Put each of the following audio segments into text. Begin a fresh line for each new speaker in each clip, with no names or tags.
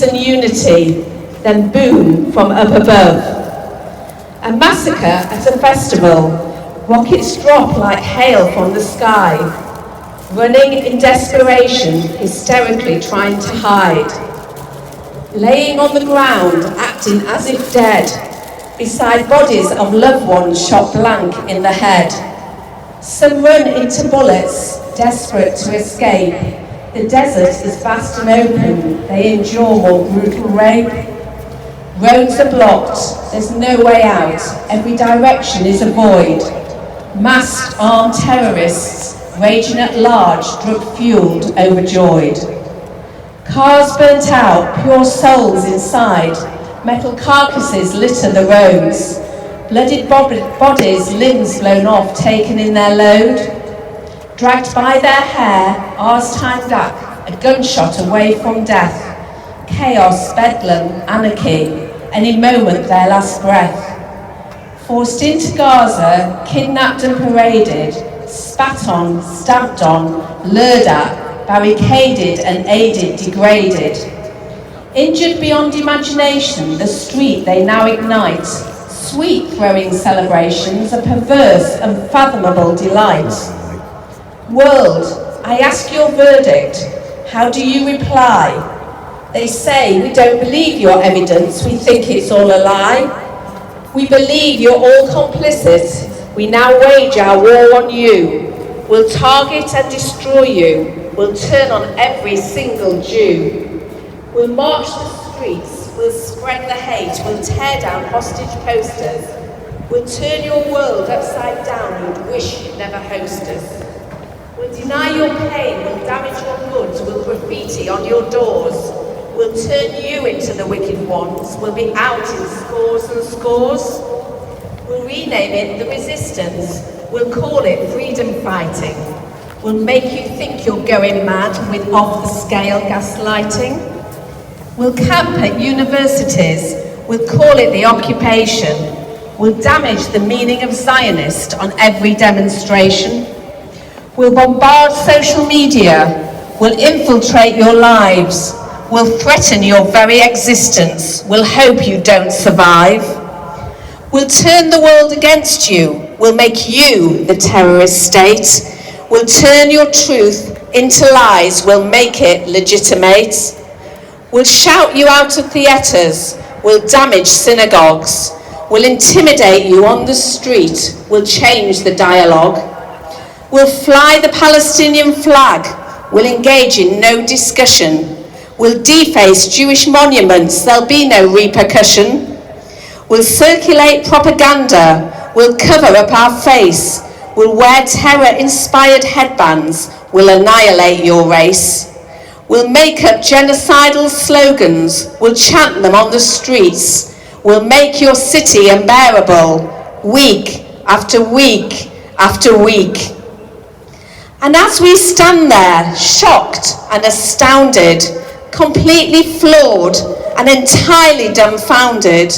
peace and unity, then boom from up above. A massacre at a festival, rockets drop like hail from the sky, running in desperation, hysterically trying to hide. Laying on the ground, acting as if dead, beside bodies of loved ones shot blank in the head. Some run into bullets, desperate to escape. The desert is vast and open, they endure more brutal rape. Roads are blocked, there's no way out, every direction is a void. Masked armed terrorists, raging at large, drug-fueled, overjoyed. Cars burnt out, pure souls inside, metal carcasses litter the roads. Blooded bodies, limbs blown off, taken in their load. Dragged by their hair, hours timed up, a gunshot away from death. Chaos, bedlam, anarchy, any moment their last breath. Forced into Gaza, kidnapped and paraded, spat on, stamped on, lured at, barricaded and aided, degraded. Injured beyond imagination, the street they now ignite. Sweet throwing celebrations, a perverse, unfathomable delight. World, I ask your verdict, how do you reply? They say, we don't believe your evidence, we think it's all a lie. We believe you're all complicit, we now wage our war on you. We'll target and destroy you, we'll turn on every single Jew. We'll march the streets, we'll spread the hate, we'll tear down hostage posters. We'll turn your world upside down, you'd wish you'd never host us. We'll deny your pain, we'll damage your goods, we'll graffiti on your doors. We'll turn you into the wicked ones, we'll be out in scores and scores. We'll rename it the resistance, we'll call it freedom fighting. We'll make you think you're going mad with off-the-scale gaslighting. We'll camp at universities, we'll call it the occupation. We'll damage the meaning of Zionist on every demonstration. We'll bombard social media, we'll infiltrate your lives, we'll threaten your very existence, we'll hope you don't survive. We'll turn the world against you, we'll make you the terrorist state. We'll turn your truth into lies, we'll make it legitimate. We'll shout you out of theatres, we'll damage synagogues. We'll intimidate you on the street, we'll change the dialogue. We'll fly the Palestinian flag, we'll engage in no discussion. We'll deface Jewish monuments, there'll be no repercussion. We'll circulate propaganda, we'll cover up our face. We'll wear terror-inspired headbands, we'll annihilate your race. We'll make up genocidal slogans, we'll chant them on the streets. We'll make your city unbearable, week after week after week. And as we stand there, shocked and astounded, completely floored and entirely dumbfounded,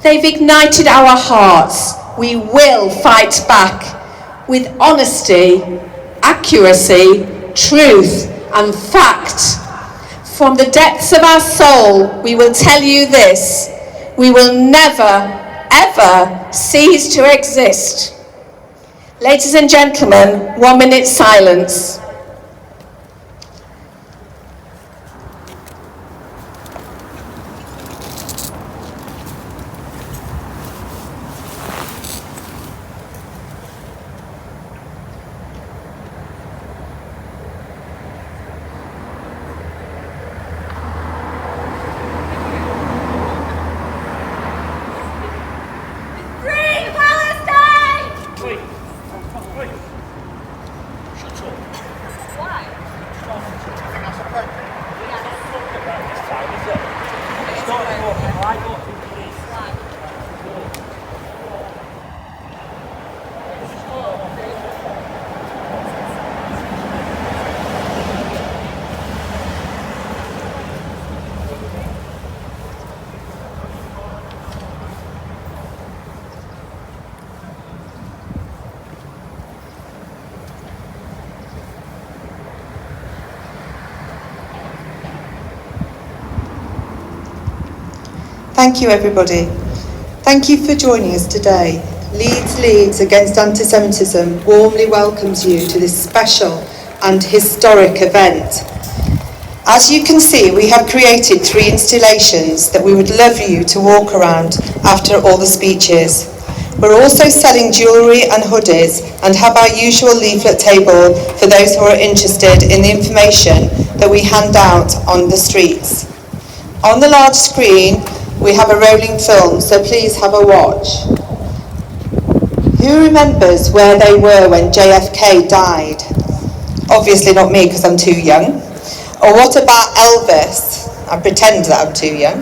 they've ignited our hearts. We will fight back with honesty, accuracy, truth, and fact. From the depths of our soul, we will tell you this: we will never, ever cease to exist. Ladies and gentlemen, 1 minute silence.
Thank you, everybody. Thank you for joining us today. Leeds Against Anti-Semitism warmly welcomes you to this special and historic event. As you can see, we have created 3 installations that we would love you to walk around after all the speeches. We're also selling jewellery and hoodies and have our usual leaflet table for those who are interested in the information that we hand out on the streets. On the large screen, we have a rolling film, so please have a watch. Who remembers where they were when JFK died? Obviously not me, because I'm too young. Or what about Elvis? I pretend that I'm too young.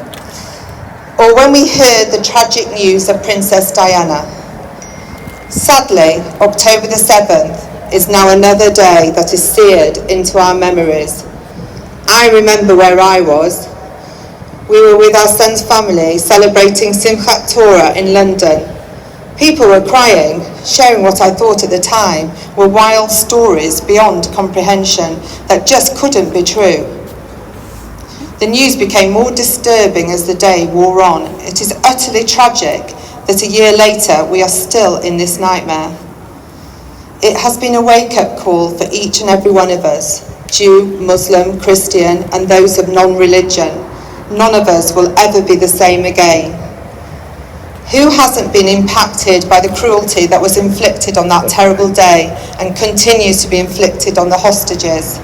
Or when we heard the tragic news of Princess Diana. Sadly, October the 7th is now another day that is seared into our memories. I remember where I was. We were with our son's family celebrating Simchat Torah in London. People were crying, sharing what I thought at the time were wild stories beyond comprehension that just couldn't be true. The news became more disturbing as the day wore on. It is utterly tragic that a year later we are still in this nightmare. It has been a wake-up call for each and every one of us, Jew, Muslim, Christian, and those of non-religion. None of us will ever be the same again. Who hasn't been impacted by the cruelty that was inflicted on that terrible day and continues to be inflicted on the hostages?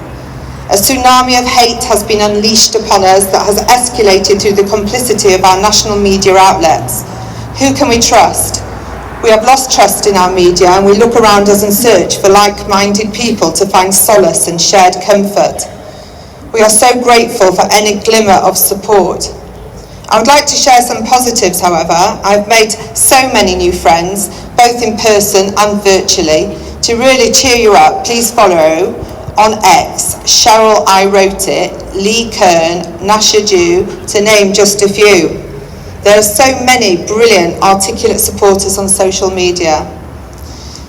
A tsunami of hate has been unleashed upon us that has escalated through the complicity of our national media outlets. Who can we trust? We have lost trust in our media and we look around us and search for like-minded people to find solace and shared comfort. We are so grateful for any glimmer of support. I would like to share some positives, however. I've made so many new friends, both in person and virtually. To really cheer you up, please follow on X, Cheryl I Wrote It, Lee Kern, Nasha Jew, to name just a few. There are so many brilliant, articulate supporters on social media.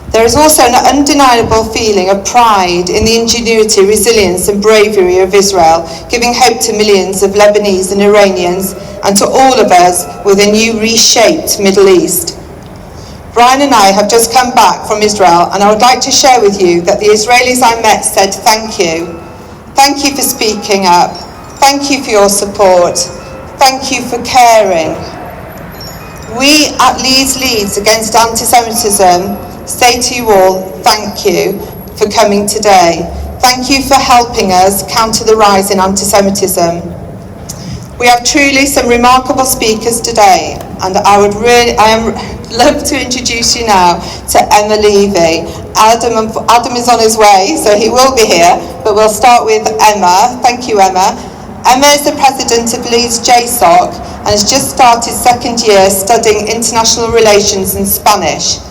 There is also an undeniable feeling of pride in the ingenuity, resilience and bravery of Israel, giving hope to millions of Lebanese and Iranians and to all of us with a new reshaped Middle East. Brian and I have just come back from Israel and I would like to share with you that the Israelis I met said thank you. Thank you for speaking up. Thank you for your support. Thank you for caring. We at Leeds Against Anti-Semitism say to you all, thank you for coming today. Thank you for helping us counter the rise in anti-Semitism. We have truly some remarkable speakers today, and I love to introduce you now to Emma Levy. Adam is on his way, so he will be here, but we'll start with Emma. Thank you, Emma. Emma is the president of Leeds JSOC and has just started second year studying international relations and Spanish.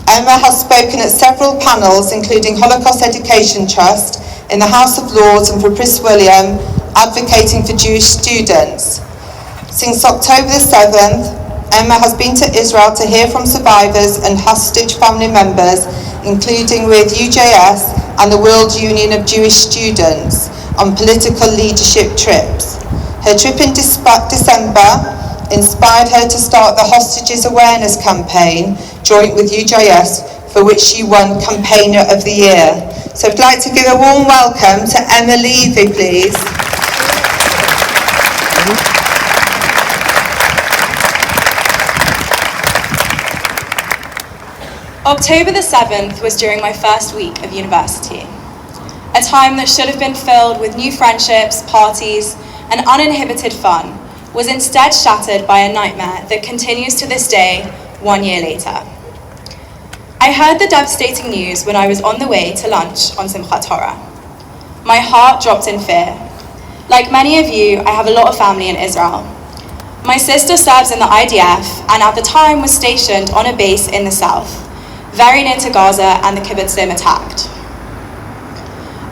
Emma has spoken at several panels, including Holocaust Education Trust, in the House of Lords and for Prince William, advocating for Jewish students. Since October the 7th, Emma has been to Israel to hear from survivors and hostage family members, including with UJS and the World Union of Jewish Students, on political leadership trips. Her trip in December inspired her to start the Hostages Awareness Campaign, joint with UJS, for which she won Campaigner of the Year. So I'd like to give a warm welcome to Emma Levy, please.
October the 7th was during my first week of university, a time that should have been filled with new friendships, parties, and uninhibited fun, was instead shattered by a nightmare that continues to this day, 1 year later. I heard the devastating news when I was on the way to lunch on Simchat Torah. My heart dropped in fear. Like many of you, I have a lot of family in Israel. My sister serves in the IDF and at the time was stationed on a base in the south, very near to Gaza and the kibbutzim attacked.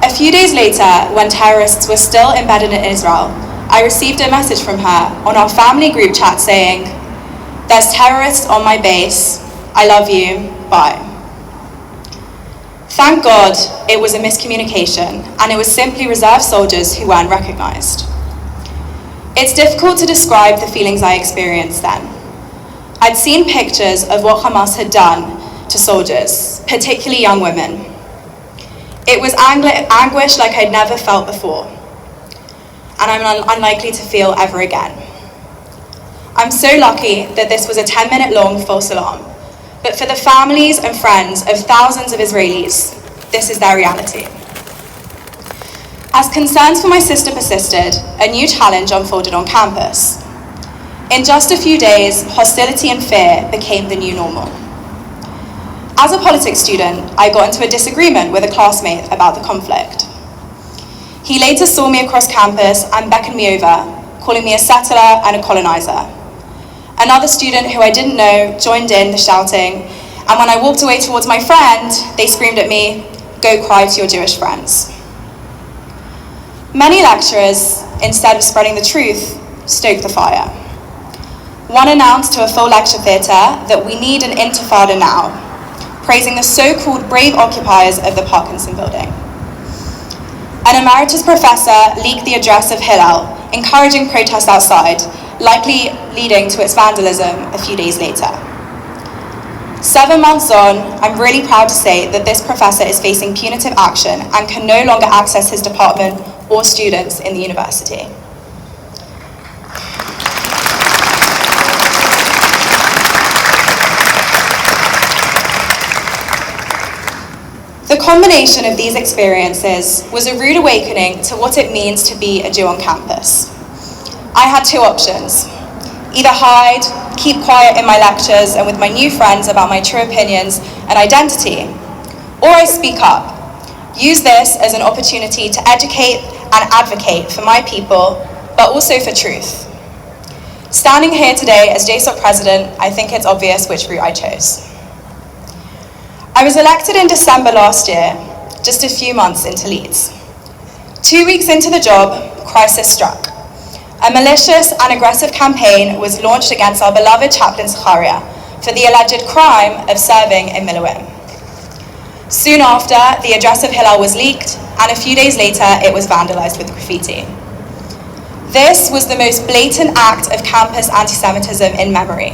A few days later, when terrorists were still embedded in Israel, I received a message from her on our family group chat saying, "There's terrorists on my base, I love you, bye." Thank God it was a miscommunication and it was simply reserve soldiers who weren't recognized. It's difficult to describe the feelings I experienced then. I'd seen pictures of what Hamas had done to soldiers, particularly young women. It was anguish like I'd never felt before, and I'm unlikely to feel ever again. I'm so lucky that this was a 10-minute long false alarm, but for the families and friends of thousands of Israelis, this is their reality. As concerns for my sister persisted, a new challenge unfolded on campus. In just a few days, hostility and fear became the new normal. As a politics student, I got into a disagreement with a classmate about the conflict. He later saw me across campus and beckoned me over, calling me a settler and a colonizer. Another student who I didn't know joined in the shouting, and when I walked away towards my friend, they screamed at me, "Go cry to your Jewish friends." Many lecturers, instead of spreading the truth, stoked the fire. One announced to a full lecture theatre that we need an intifada now, praising the so-called brave occupiers of the Parkinson building. An emeritus professor leaked the address of Hillel, encouraging protest outside, likely leading to its vandalism a few days later. 7 months on, I'm really proud to say that this professor is facing punitive action and can no longer access his department or students in the university. The combination of these experiences was a rude awakening to what it means to be a Jew on campus. I had two options: either hide, keep quiet in my lectures and with my new friends about my true opinions and identity, or I speak up, use this as an opportunity to educate and advocate for my people, but also for truth. Standing here today as JSOC president, I think it's obvious which route I chose. I was elected in December last year, just a few months into Leeds. 2 weeks into the job, crisis struck. A malicious and aggressive campaign was launched against our beloved chaplain Zachariah for the alleged crime of serving in Miloim. Soon after, the address of Hillel was leaked, and a few days later, it was vandalized with graffiti. This was the most blatant act of campus anti-Semitism in memory.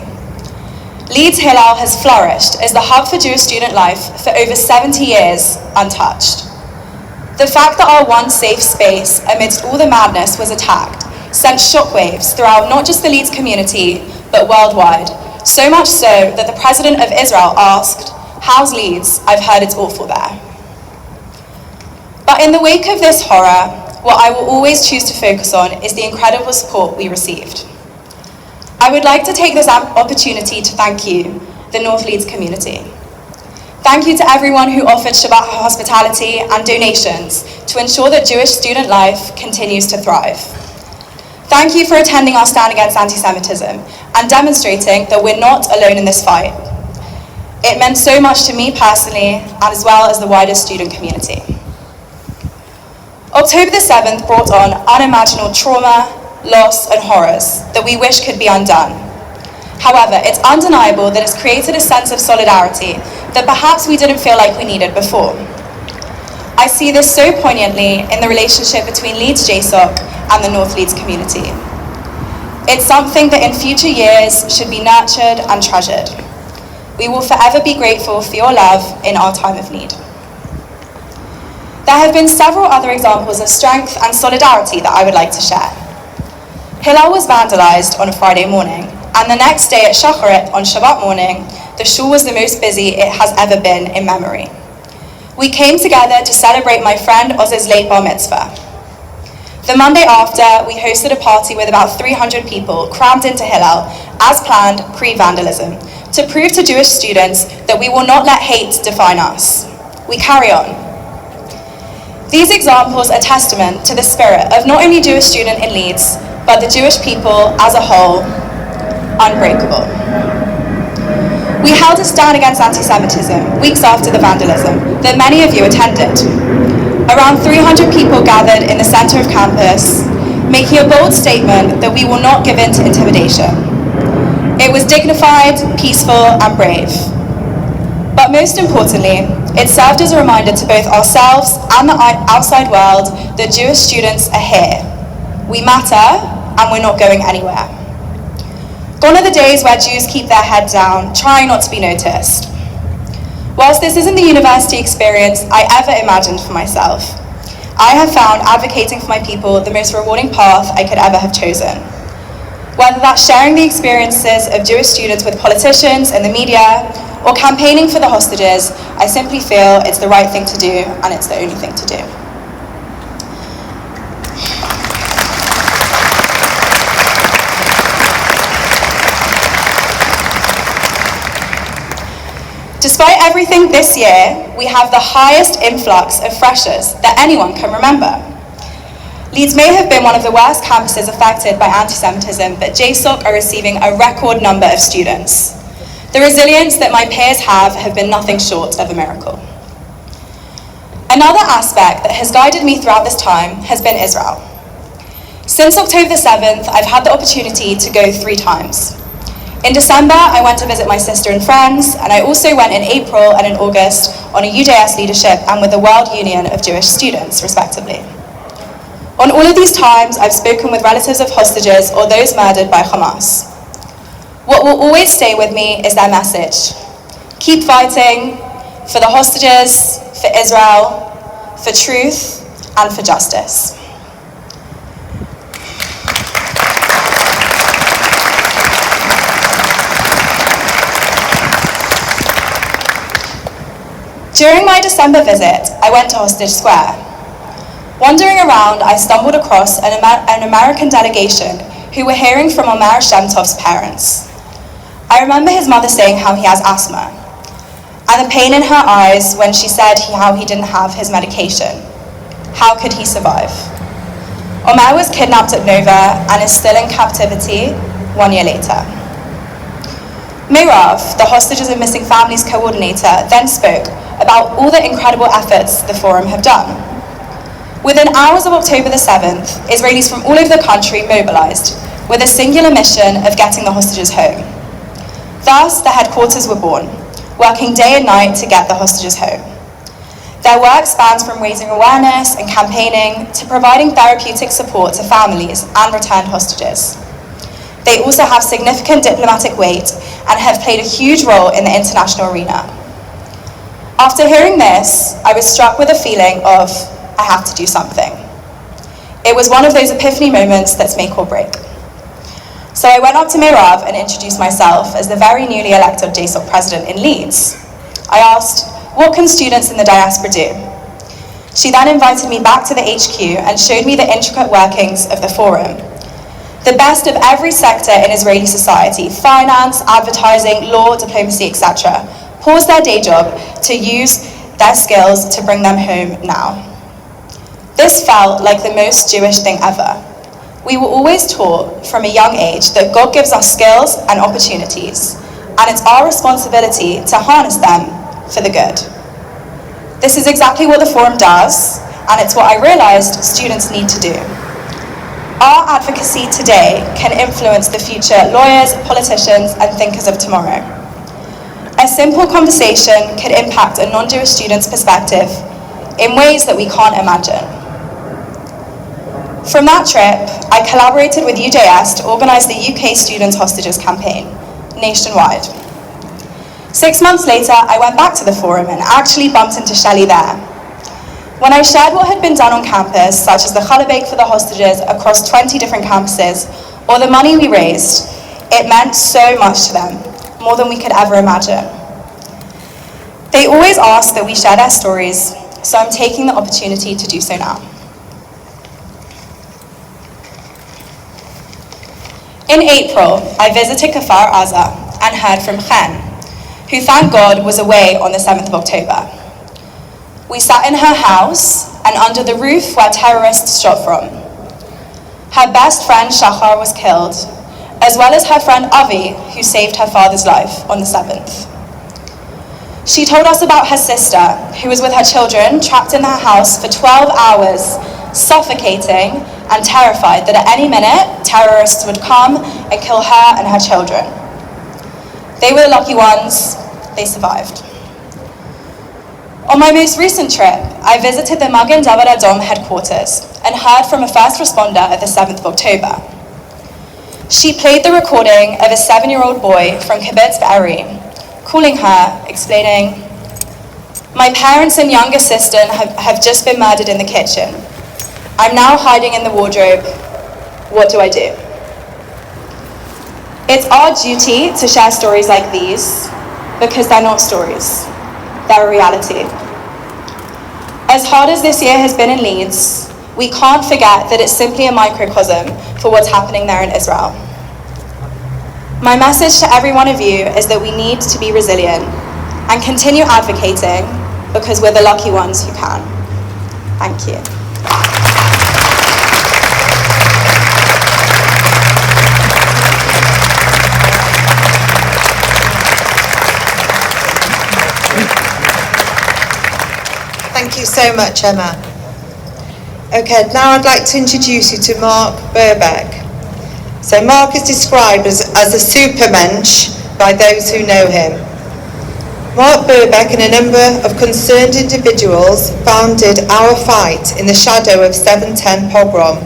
Leeds Hillel has flourished as the hub for Jewish student life for over 70 years, untouched. The fact that our one safe space amidst all the madness was attacked sent shockwaves throughout not just the Leeds community, but worldwide, so much so that the President of Israel asked, "How's Leeds? I've heard it's awful there." But in the wake of this horror, what I will always choose to focus on is the incredible support we received. I would like to take this opportunity to thank you, the North Leeds community. Thank you to everyone who offered Shabbat hospitality and donations to ensure that Jewish student life continues to thrive. Thank you for attending our Stand Against Anti-Semitism and demonstrating that we're not alone in this fight. It meant so much to me personally, as well as the wider student community. October the 7th brought on unimaginable trauma, loss, and horrors that we wish could be undone. However, it's undeniable that it's created a sense of solidarity that perhaps we didn't feel like we needed before. I see this so poignantly in the relationship between Leeds JSOC and the North Leeds community. It's something that in future years should be nurtured and treasured. We will forever be grateful for your love in our time of need. There have been several other examples of strength and solidarity that I would like to share. Hillel was vandalized on a Friday morning, and the next day at Shacharit on Shabbat morning, the shul was the most busy it has ever been in memory. We came together to celebrate my friend Oz's late bar mitzvah. The Monday after, we hosted a party with about 300 people crammed into Hillel, as planned, pre-vandalism, to prove to Jewish students that we will not let hate define us. We carry on. These examples are testament to the spirit of not only Jewish students in Leeds, but the Jewish people as a whole, unbreakable. We held a stand against anti-Semitism weeks after the vandalism that many of you attended. Around 300 people gathered in the center of campus, making a bold statement that we will not give in to intimidation. It was dignified, peaceful, and brave. But most importantly, it served as a reminder to both ourselves and the outside world that Jewish students are here. We matter, and we're not going anywhere. Gone are the days where Jews keep their head down, trying not to be noticed. Whilst this isn't the university experience I ever imagined for myself, I have found advocating for my people the most rewarding path I could ever have chosen. Whether that's sharing the experiences of Jewish students with politicians and the media, or campaigning for the hostages, I simply feel it's the right thing to do, and it's the only thing to do. Despite everything this year, we have the highest influx of freshers that anyone can remember. Leeds may have been one of the worst campuses affected by anti-Semitism, but JSOC are receiving a record number of students. The resilience that my peers have been nothing short of a miracle. Another aspect that has guided me throughout this time has been Israel. Since October the 7th, I've had the opportunity to go 3 times. In December, I went to visit my sister and friends, and I also went in April and in August on a UJS leadership and with the World Union of Jewish Students, respectively. On all of these times, I've spoken with relatives of hostages or those murdered by Hamas. What will always stay with me is their message. Keep fighting for the hostages, for Israel, for truth, and for justice. During my December visit, I went to Hostage Square. Wandering around, I stumbled across an American delegation who were hearing from Omer Shem Tov's parents. I remember his mother saying how he has asthma, and the pain in her eyes when she said how he didn't have his medication. How could he survive? Omer was kidnapped at Nova and is still in captivity 1 year later. Meirav, the Hostages and Missing Families coordinator, then spoke about all the incredible efforts the Forum have done. Within hours of October the 7th, Israelis from all over the country mobilized with a singular mission of getting the hostages home. Thus, the headquarters were born, working day and night to get the hostages home. Their work spans from raising awareness and campaigning to providing therapeutic support to families and returned hostages. They also have significant diplomatic weight and have played a huge role in the international arena. After hearing this, I was struck with a feeling of, I have to do something. It was one of those epiphany moments that's make or break. So I went up to Meirav and introduced myself as the very newly elected JSOC president in Leeds. I asked, what can students in the diaspora do? She then invited me back to the HQ and showed me the intricate workings of the Forum. The best of every sector in Israeli society, finance, advertising, law, diplomacy, etc., pause their day job to use their skills to bring them home now. This felt like the most Jewish thing ever. We were always taught from a young age that God gives us skills and opportunities, and it's our responsibility to harness them for the good. This is exactly what the Forum does, and it's what I realized students need to do. Our advocacy today can influence the future lawyers, politicians, and thinkers of tomorrow. A simple conversation could impact a non-Jewish student's perspective in ways that we can't imagine. From that trip, I collaborated with UJS to organise the UK Students Hostages campaign, nationwide. 6 months later, I went back to the Forum and actually bumped into Shelley there. When I shared what had been done on campus, such as the challah bake for the hostages across 20 different campuses, or the money we raised, it meant so much to them, more than we could ever imagine. They always ask that we share their stories, so I'm taking the opportunity to do so now. In April, I visited Kfar Aza and heard from Chen, who, thank God, was away on the 7th of October. We sat in her house and under the roof where terrorists shot from. Her best friend Shachar was killed, as well as her friend Avi, who saved her father's life on the 7th. She told us about her sister, who was with her children, trapped in her house for 12 hours, suffocating and terrified that at any minute, terrorists would come and kill her and her children. They were the lucky ones, they survived. On my most recent trip, I visited the Magen David Adom headquarters and heard from a first responder at the 7th of October. She played the recording of a 7-year-old boy from Kibbutz Be'eri, calling her, explaining, "My parents and younger sister have just been murdered in the kitchen. I'm now hiding in the wardrobe. What do I do?" It's our duty to share stories like these because they're not stories, they're a reality. As hard as this year has been in Leeds, we can't forget that it's simply a microcosm for what's happening there in Israel. My message to every one of you is that we need to be resilient and continue advocating because we're the lucky ones who can. Thank you.
Thank you so much, Emma. Okay, now I'd like to introduce you to Mark Burbeck. So Mark is described as a supermensch by those who know him. Mark Burbeck and a number of concerned individuals founded Our Fight in the shadow of 7/10 pogrom.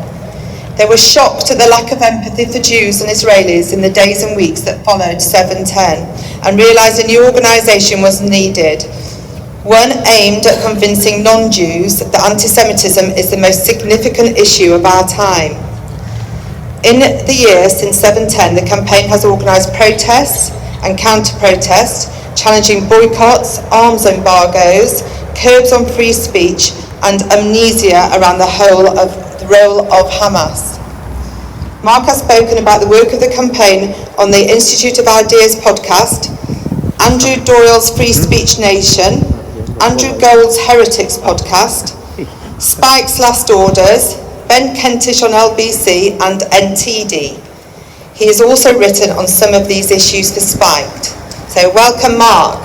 They were shocked at the lack of empathy for Jews and Israelis in the days and weeks that followed 7/10 and realised a new organisation was needed. One aimed at convincing non-Jews that anti-Semitism is the most significant issue of our time. In the years since 7/10, the campaign has organised protests and counter-protests, challenging boycotts, arms embargoes, curbs on free speech, and amnesia around the role of Hamas. Mark has spoken about the work of the campaign on the Institute of Ideas podcast, Andrew Doyle's Free Speech Nation, Andrew Gold's Heretics podcast, Spike's Last Orders, Ben Kentish on LBC and NTD. He has also written on some of these issues for Spiked. So welcome, Mark.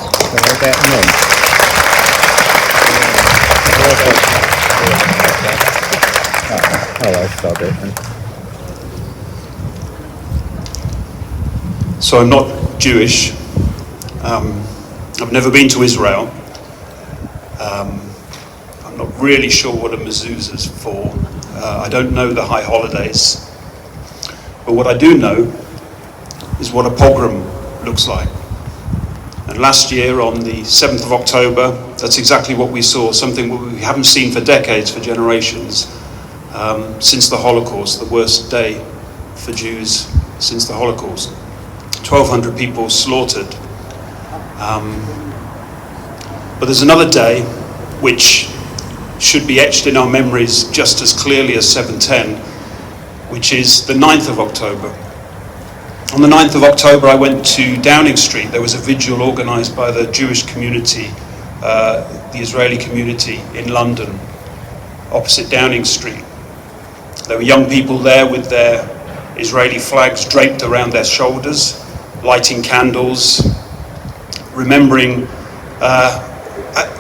So I'm not Jewish. I've never been to Israel. I'm not really sure what a mezuzah is for. I don't know the high holidays. But what I do know is what a pogrom looks like. And last year on the 7th of October, that's exactly what we saw, something we haven't seen for decades, for generations, since the Holocaust, the worst day for Jews since the Holocaust. 1,200 people slaughtered. But there's another day which should be etched in our memories just as clearly as 7/10, which is the 9th of October. On the 9th of October, I went to Downing Street. There was a vigil organised by the Jewish community, the Israeli community in London, opposite Downing Street. There were young people there with their Israeli flags draped around their shoulders, lighting candles, remembering,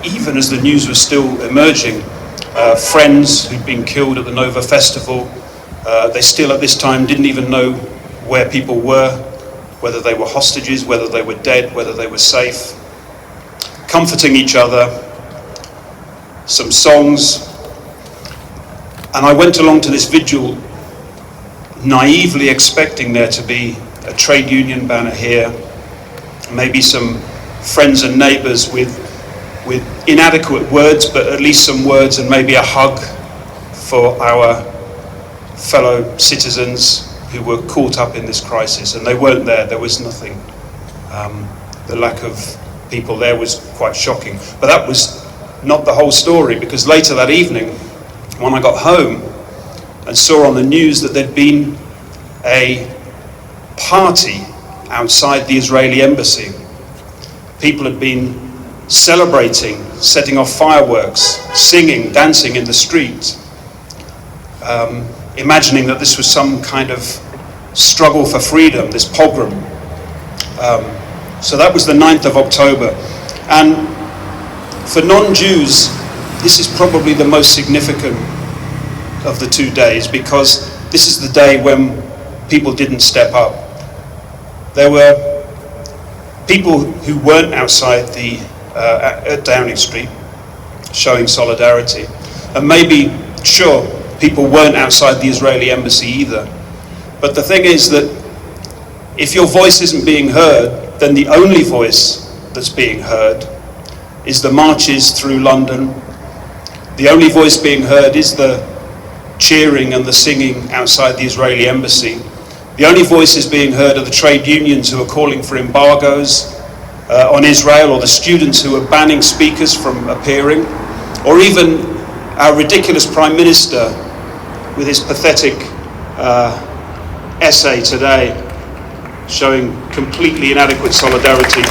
even as the news was still emerging, friends who'd been killed at the Nova Festival. They still at this time didn't even know where people were, whether they were hostages, whether they were dead, whether they were safe. Comforting each other, some songs. And I went along to this vigil naively expecting there to be a trade union banner here, maybe some friends and neighbours with inadequate words, but at least some words and maybe a hug for our fellow citizens who were caught up in this crisis. And they weren't there. There was nothing. The lack of people there was quite shocking. But that was not the whole story, because later that evening, when I got home and saw on the news that there'd been a party outside the Israeli embassy. People had been celebrating, setting off fireworks, singing, dancing in the street, imagining that this was some kind of struggle for freedom, this pogrom. So that was the 9th of October. And for non-Jews, this is probably the most significant of the 2 days, because this is the day when people didn't step up. There were people who weren't outside at Downing Street showing solidarity. And maybe, sure, people weren't outside the Israeli embassy either. But the thing is that If your voice isn't being heard, then the only voice that's being heard is the marches through London. The only voice being heard is the cheering and the singing outside the Israeli embassy. The only voices being heard are the trade unions who are calling for embargoes on Israel, or the students who are banning speakers from appearing, or even our ridiculous Prime Minister with his pathetic essay today showing completely inadequate solidarity.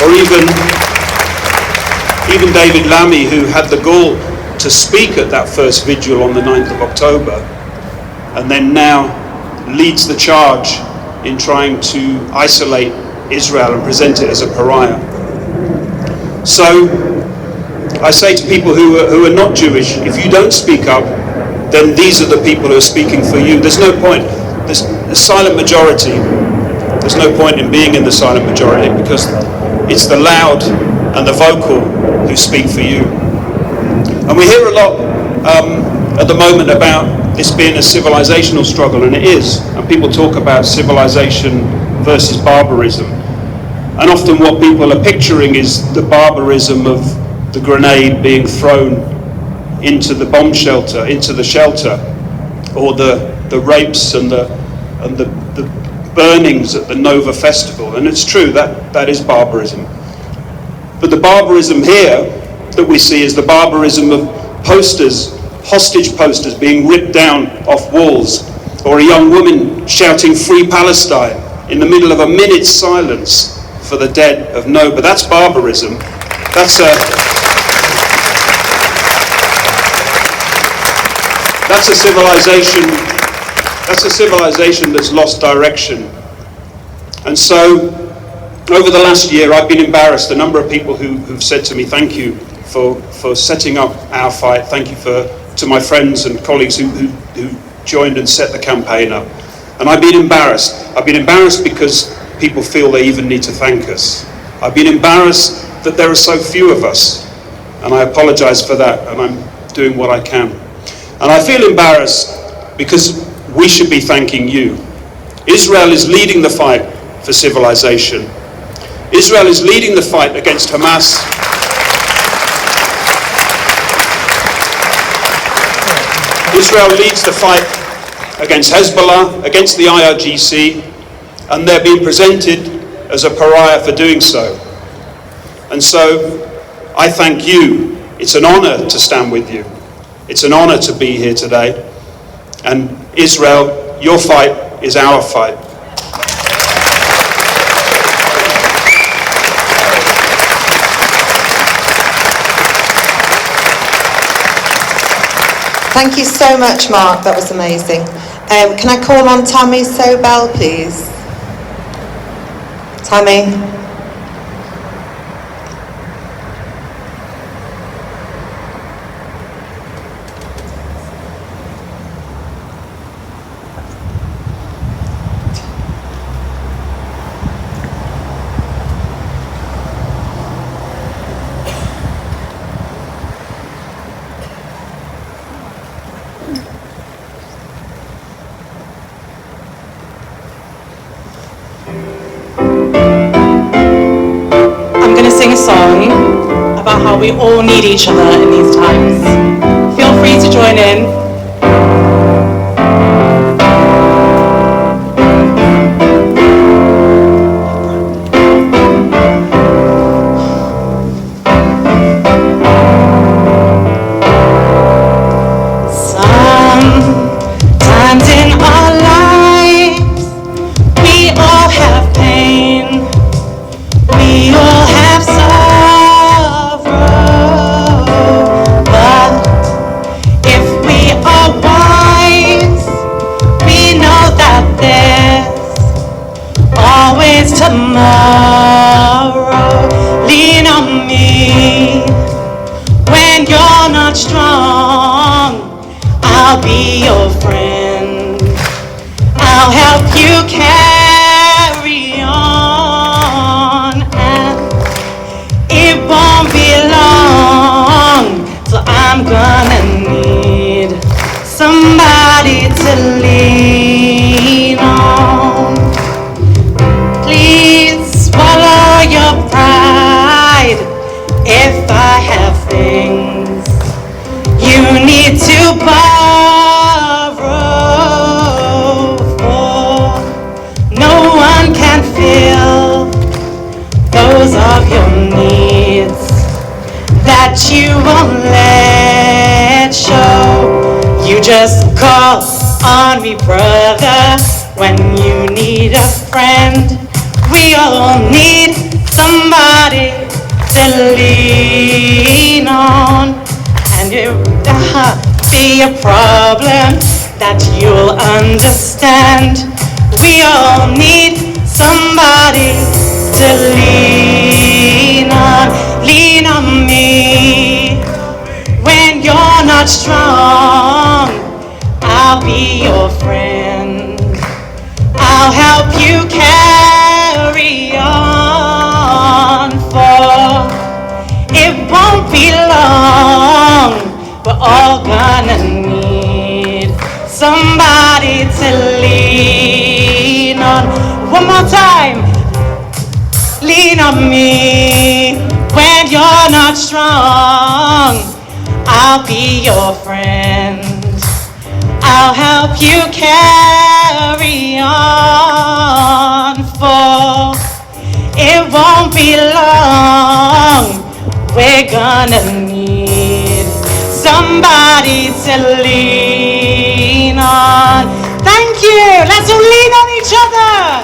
Or even David Lammy, who had the gall to speak at that first vigil on the 9th of October, and then now leads the charge in trying to isolate Israel and present it as a pariah. So I say to people who are not Jewish, if you don't speak up, then these are the people who are speaking for you. There's no point. There's a silent majority. There's no point in being in the silent majority, because it's the loud and the vocal who speak for you. And we hear a lot at the moment about this being a civilizational struggle, and it is. And people talk about civilization versus barbarism. And often what people are picturing is the barbarism of the grenade being thrown into the bomb shelter, into the shelter, or the rapes and the burnings at the Nova Festival. And it's true, that is barbarism. But the barbarism here that we see is the barbarism of posters, hostage posters being ripped down off walls, or a young woman shouting "Free Palestine" in the middle of a minute's silence for the dead of Nova. That's barbarism. That's a civilization. That's a civilization that's lost direction. And so, over the last year, I've been embarrassed. A number of people who've said to me, "Thank you for setting up our fight. Thank you to my friends and colleagues who joined and set the campaign up." And I've been embarrassed. I've been embarrassed because people feel they even need to thank us. I've been embarrassed that there are so few of us, and I apologize for that, and I'm doing what I can. And I feel embarrassed because we should be thanking you. Israel is leading the fight for civilization. Israel is leading the fight against Hamas. Israel leads the fight against Hezbollah, against the IRGC, and they're being presented as a pariah for doing so. And so I thank you. It's an honor to stand with you. It's an honor to be here today. And Israel, your fight is our fight.
Thank you so much, Mark. That was amazing. Can I call on Tammy Sobel, please? Tammy.
A song about how we all need each other in these times. Feel free to join in. Sometimes in our lives we all have pain. We all have sorrow, but if we are wise, we know that there's always tomorrow. Lean on me when you're not strong. I'll be your friend. I'll help you carry on, and it won't be long till I'm gonna need somebody to lean on. needs that you won't let show. You just call on me, brother, when you need a friend. We all need somebody to lean on, and it would be a problem that you'll understand. We all need somebody to lean on me. When you're not strong, I'll be your friend. I'll help you carry on, for it won't be long. We're all gonna need somebody to lean on. One more time. Lean on me when you're not strong. I'll be your friend. I'll help you carry on, for it won't be long. We're gonna need somebody to lean on. Thank you. Let's all lean on each other.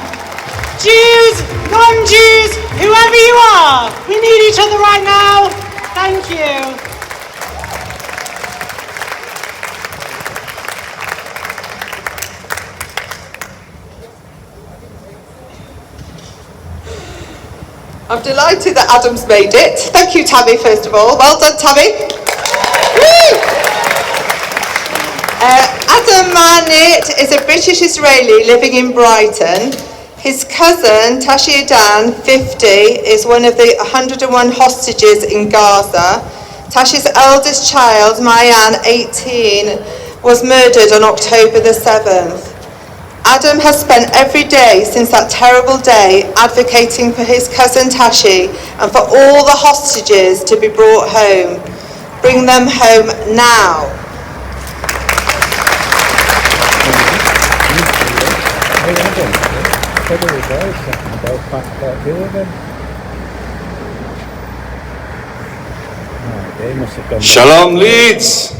Jews, non-Jews, whoever you are, we need each other right now. Thank you.
I'm delighted that Adam's made it. Thank you, Tammy, first of all. Well done, Tammy. Adam Manit is a British Israeli living in Brighton. His cousin, Tashi Adan, 50, is one of the 101 hostages in Gaza. Tashi's eldest child, Mayan, 18, was murdered on October the 7th. Adam has spent every day since that terrible day advocating for his cousin Tashi and for all the hostages to be brought home. Bring them home now.
Shalom, Leeds.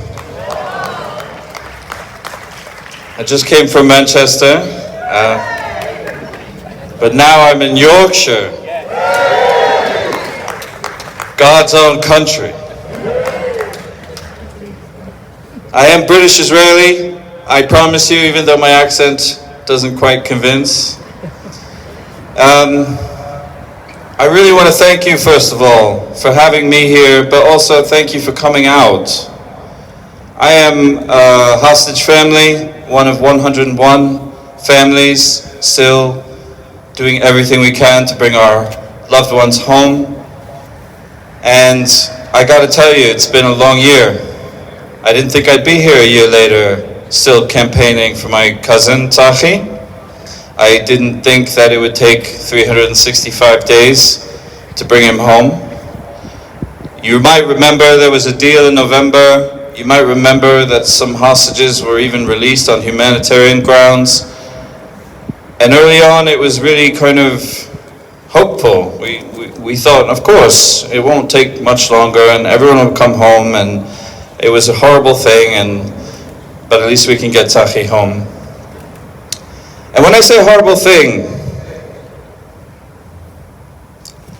I just came from Manchester, but now I'm in Yorkshire, God's own country. I am British Israeli, I promise you, even though my accent doesn't quite convince. I really want to thank you, first of all, for having me here, but also thank you for coming out. I am a hostage family, one of 101 families, still doing everything we can to bring our loved ones home. And I gotta tell you, it's been a long year. I didn't think I'd be here a year later, still campaigning for my cousin, Tahi. I didn't think that it would take 365 days to bring him home. You might remember there was a deal in November. You might remember that some hostages were even released on humanitarian grounds. And early on, it was really kind of hopeful. We thought, of course, it won't take much longer and everyone will come home, and it was a horrible thing, but at least we can get Tahi home. And when I say horrible thing,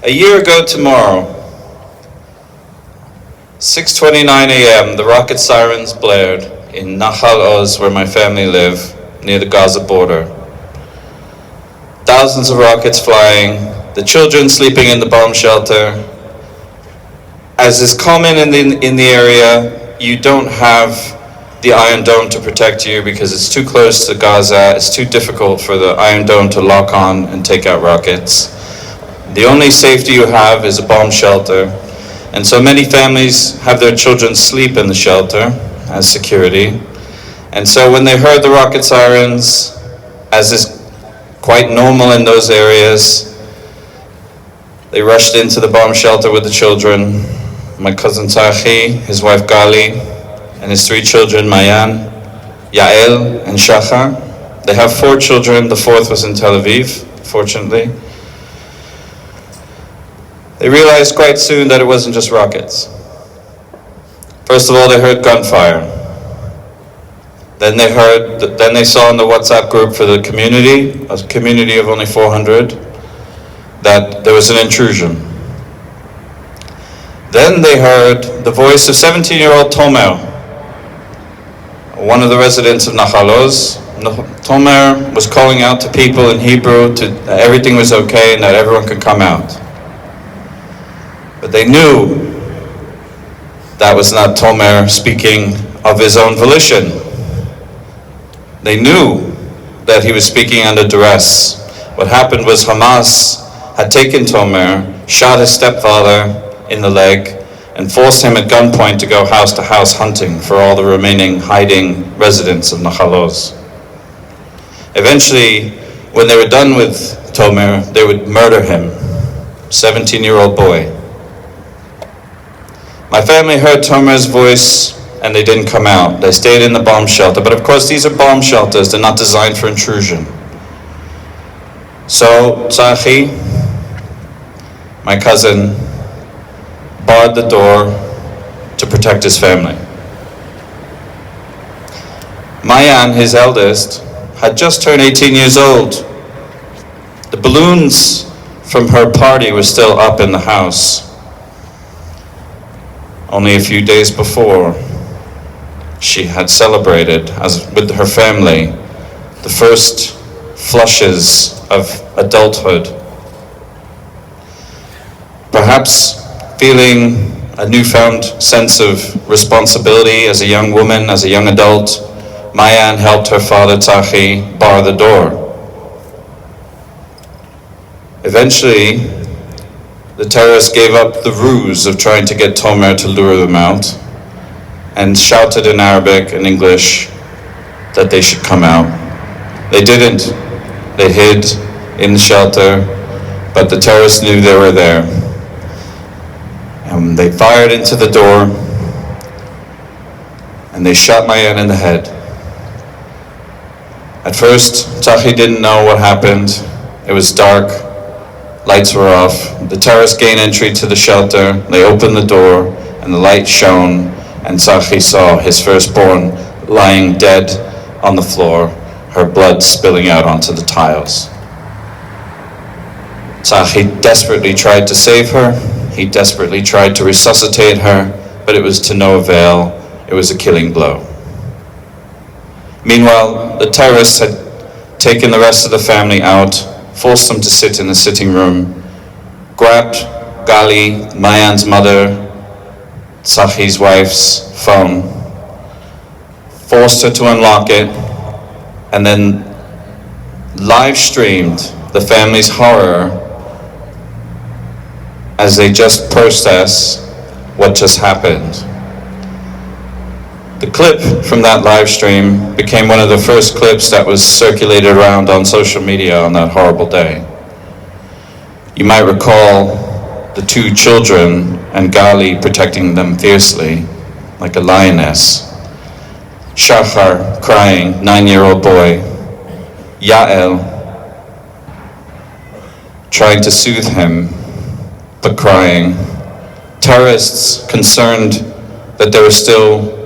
a year ago tomorrow, 6:29 a.m., the rocket sirens blared in Nahal Oz, where my family live, near the Gaza border. Thousands of rockets flying, the children sleeping in the bomb shelter. As is common in the area, you don't have the Iron Dome to protect you because it's too close to Gaza. It's too difficult for the Iron Dome to lock on and take out rockets. The only safety you have is a bomb shelter. And so many families have their children sleep in the shelter as security. And so when they heard the rocket sirens, as is quite normal in those areas, they rushed into the bomb shelter with the children. My cousin Tahi, his wife Gali, and his 3 children, Mayan, Yael, and Shachar. They have 4 children. The 4th was in Tel Aviv, fortunately. They realized quite soon that it wasn't just rockets. First of all, they heard gunfire. Then they saw in the WhatsApp group for the community, a community of only 400, that there was an intrusion. Then they heard the voice of 17-year-old Tomer, one of the residents of Nahal Oz. Tomer was calling out to people in Hebrew that everything was okay and that everyone could come out. But they knew that was not Tomer speaking of his own volition. They knew that he was speaking under duress. What happened was Hamas had taken Tomer, shot his stepfather in the leg, and forced him at gunpoint to go house to house hunting for all the remaining hiding residents of Nahal Oz. Eventually, when they were done with Tomer, they would murder him, 17-year-old boy. My family heard Tomer's voice and they didn't come out. They stayed in the bomb shelter. But of course, these are bomb shelters. They're not designed for intrusion. So Tzachi, my cousin, barred the door to protect his family. Mayan, his eldest, had just turned 18 years old. The balloons from her party were still up in the house. Only a few days before, she had celebrated, as with her family, the first flushes of adulthood. Perhaps feeling a newfound sense of responsibility as a young woman, as a young adult, Mayan helped her father Tzachi bar the door. Eventually, the terrorists gave up the ruse of trying to get Tomer to lure them out and shouted in Arabic and English that they should come out. They didn't. They hid in the shelter, but the terrorists knew they were there. And they fired into the door and they shot Mayan in the head. At first, Tzachi didn't know what happened. It was dark, lights were off. The terrorists gained entry to the shelter. They opened the door and the light shone, and Tzachi saw his firstborn lying dead on the floor, her blood spilling out onto the tiles. Tzachi desperately tried to save her. He desperately tried to resuscitate her, but it was to no avail. It was a killing blow. Meanwhile, the terrorists had taken the rest of the family out, forced them to sit in the sitting room, grabbed Gali, Mayan's mother, Tzachi's wife's phone, forced her to unlock it, and then live streamed the family's horror as they just process what just happened. The clip from that live stream became one of the first clips that was circulated around on social media on that horrible day. You might recall the two children and Gali protecting them fiercely, like a lioness. Shachar crying, 9-year-old boy. Yael trying to soothe him, but crying. Terrorists concerned that there were still